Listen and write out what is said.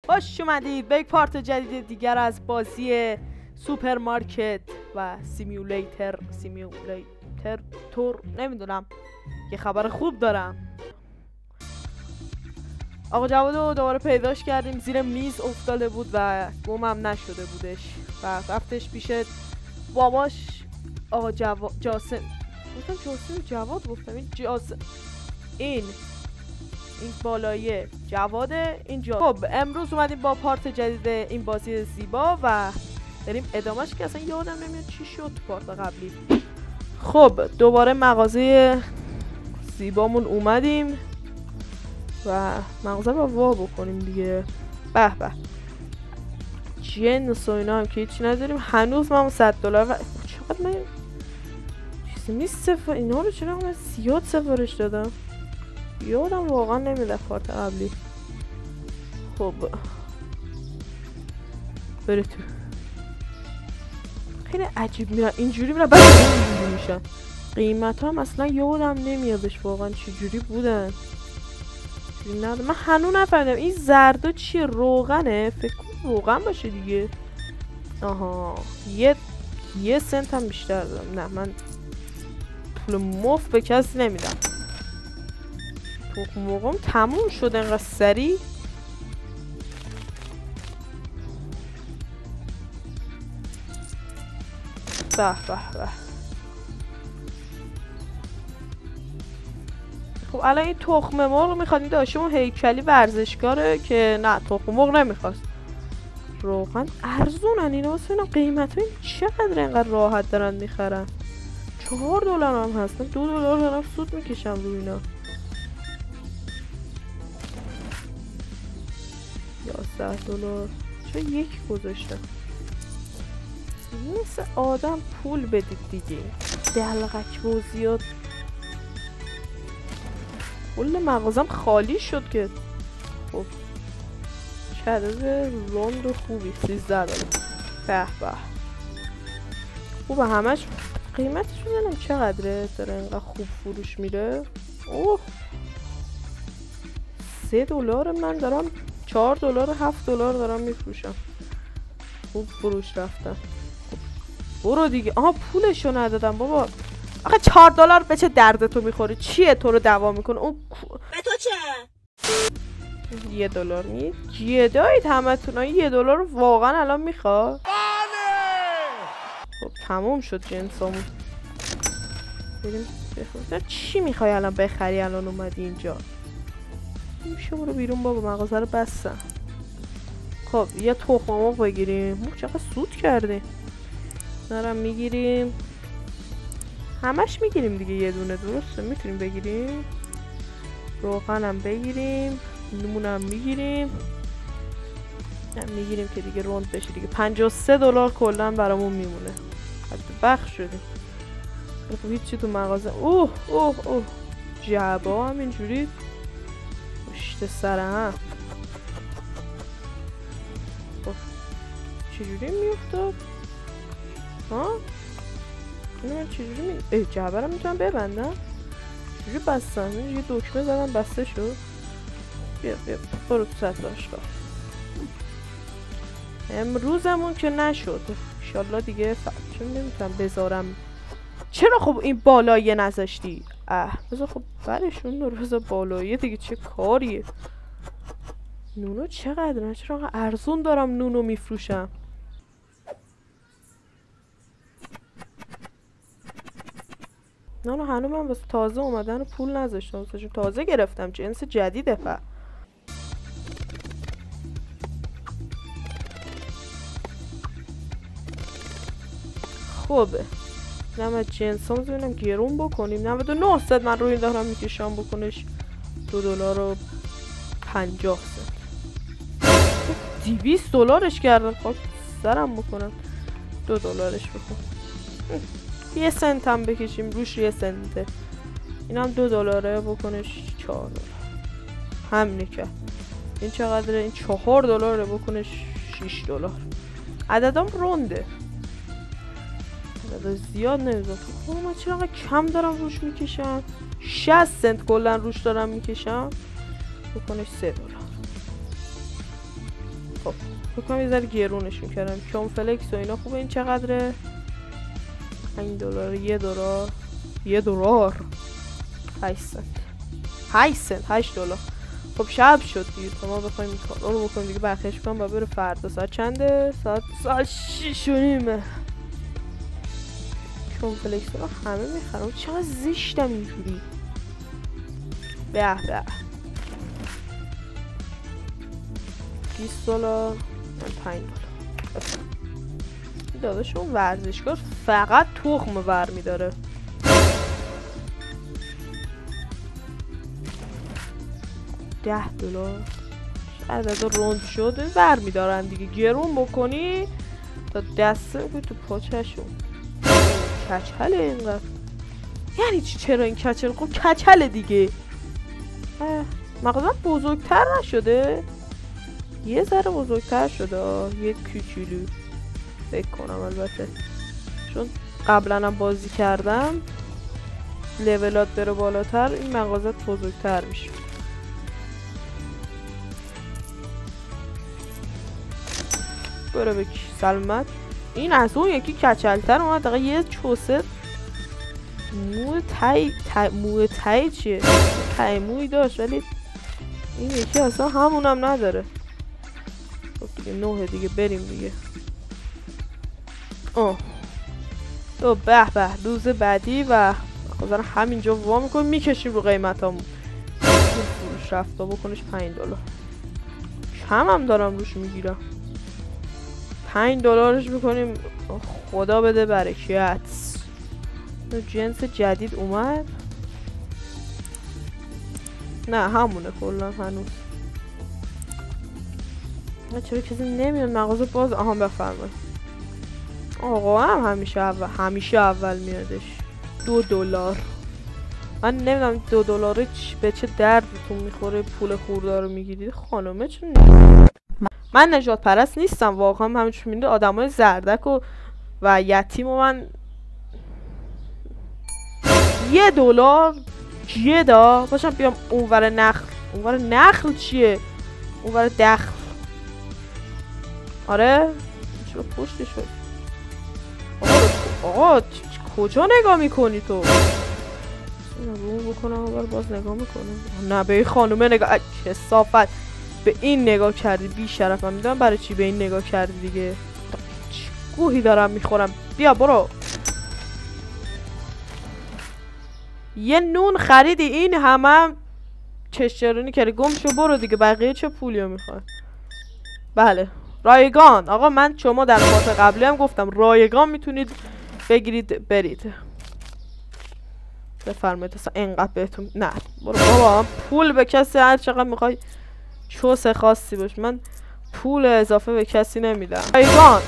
خوش اومدید به یک پارت جدید دیگر از بازی سوپرمارکت و سیمیولیتر تور نمیدونم. یه خبر خوب دارم. آقا جواد رو دوباره پیداش کردیم، زیر میز افتاده بود و گمم نشده بودش و رفتش پیش باباش. آقا جاسم جواد گفتم، این جاسم، این بالایه جواده اینجا. خب امروز اومدیم با پارت جدید این بازی زیبا و بریم ادامهش که اصلا یادم نمیاد چی شد تو پارت قبلی. خب دوباره مغازه زیبامون اومدیم و مغازه رو وا بکنیم دیگه. به به جنس و اینا هم که هیچی نداریم. هنوز من $100 و چقدر من چیزی نیست اینا رو چرا من زیاد سفارش دادم، یادم واقعا نمیده پارت قبلی. خب بره تو. خیلی عجیب میرن اینجوری، میرن بعد اینجوری میشن. قیمت هم اصلا یادم نمیادش واقعا چجوری بودن. من هنوز نفهمیدم این زردا چیه. روغنه؟ فکر کنم روغن باشه دیگه. آها یه سنت هم بیشتر دارم. نه من پول مفت به کسی نمیدم. تخم مرغم تموم شد انقدر سریع. به به به. خب الان این تخم مرغ میخواد. این داشتمون هیکلی ورزشکاره که نه تخم مرغ نمیخواست. روغن ارزونن اینا واسه اینا. قیمت این چقدر اینقدر راحت دارن میخرن. $4 هم هست. من $2 دارم سود میکشم روی اینا. $11 چرا یک گذاشتم؟ مثل آدم پول بدید دیگه. دلغک بازیات. کل مغازم خالی شد که. خب چدز روند و خوبی $13. به به خوبه همش. قیمتش میدونم چقدره داره اینقدر خوب فروش میره. اوه $3 من دارم $4 $7 دارم میفروشم. خوب فروش رفتن. برو دیگه. آها پولشو ندادم بابا. آخه $4 به چه درد تو میخوره؟ چیه تو رو دعوا میکنه؟ اون به تو چه؟ $1 می جیدایید همه تون. $1 رو واقعا الان میخواد؟ خب تموم شد جنسامون. بریم بخوریم. چی میخوای الان بخری؟ الان اومدی اینجا. شما رو بیرون بابا، مغازه رو بستن. خب یه تخم مرغ بگیریم. چقدر سود کرده. نرم میگیریم. همش میگیریم دیگه یه دونه. درسته میتونیم بگیریم. روغنم بگیریم. نونم میگیریم. میگیریم که دیگه روند بشه دیگه. $53 کلا برامون میمونه. حتی بخش شدیم. خب هیچی تو مغازه. اوه جعبه هم اینجوری پشت سر هم. خب چجوری میافتاد؟ ها؟ اینو من چجوری جعبه رو میتونم ببندم؟ چجوری بستم؟ یه دکمه زدم بسته شد. بیا برو تو سطح باشگاه. امروزمون که نشد. انشالله دیگه چون نمیتونم بذارم. چرا خب این بالاییه نذاشتی؟ بذار خب برشون رو بذار بالاییه دیگه. چه کاریه؟ نونو چقدر؟ چرا ارزون دارم نونو میفروشم؟ نه هنوز من واسه تازه اومدن پول نذاشتم. تازه گرفتم جنس جدیده. خب نمه جنس هم ببینم گرون بکنیم. 99 سنت من روی دارم میکشم بکنش. $2 و 50 سنت. $200 کردن. خب سرم بکنم. $2 بکن. 1 سنت هم بکشیم روش. 1 سنته. این هم $2 بکنش. $4 همینه که. این چقدره؟ این $4 بکنش. $6. عددم رونده. زیاد نمیزد. خب من چرا کم دارم روش میکشم؟ 60 سنت کلا روش دارم میکشم. بکنش $3. خب بکنم یه ذره گرونشون کردم. کامفلکس و اینا خوبه. این چقدره؟ 5 دلار. 1 دلار. 1 دلار 8 سنت. 8 سنت. 8 دلار. خب شب شد دیگه تا ما بخوایم این کار رو بکنیم دیگه. برخش کنم و بره فردا. ساعت چنده؟ ساعت 6 و نیمه. کامفلکس رو همه میخرم. چقدر زشتم اینجوری. به به 20 دلار. 5 دلار. داداشون ورزشکار فقط تخم ور میداره. 10 دلار. شاید از روند شد ور میدارن دیگه. گرون بکنی تا دسته بود تو پاچهشون. کچله اینقدر. یعنی چی؟ چرا این کچل؟ خب کچله دیگه. مغازم بزرگتر نشده؟ یه ذره بزرگتر شده. یه کوچولو فکر کنم. البته چون قبلا هم بازی کردم لولات بره بالاتر این مغازت بزرگتر میشه. برو بکی سلامت. این از اون یکی کچلتر اومد. دقیقا یه چوسه مو تایی چیه؟ تایی موی داشت ولی این یکی اصلا همونم نداره. خب دیگه 9 دیگه بریم دیگه. تو به به روز بعدی و خواهدن همینجا وا میکنیم میکشیم رو قیمت همون. فروش رفتا بکنش 5 دلار. کم هم دارم روش میگیرم. 5 دلارش میکنیم. خدا بده برکت. جنس جدید اومد. نه همونه کلا هنوز. چرا کسی نمیاد مغازه باز؟ آها بفرمایید. آقا هم همیشه اول میادش. 2 دلار. من نمیدونم 2 دلار به چه دردتون میخوره پول خورده رو میگیرید خانومه. چون من نجات پرست نیستم واقعا. همینجور میبینید آدمای زردک و یتیم و من 1 دلار جدا باشم بیام اونور نخل. اونور نخل چیه؟ اونور دخل. آره چرا پشتش شد؟ آقا کجا نگاه میکنی تو؟ رو بکنم اول باز نگاه میکنم. نه به این خانومه نگاه. کثافت به این نگاه کردی بی شرف. من میدونم برای چی به این نگاه کردی دیگه. گوهی دارم میخورم. بیا برو. یه نون خریدی این همه چشترونی کردی. گم شو برو دیگه. بقیه چه پولی رو میخوای؟ بله رایگان. آقا من شما در پاس قبلی هم گفتم رایگان میتونید بگیرید برید. بفرمایید. اصلا اینقدر بهتون نه برو بابا. پول به کسی هر چقدر میخوای چوس خاصی باش. من پول اضافه به کسی نمیدم. رایگان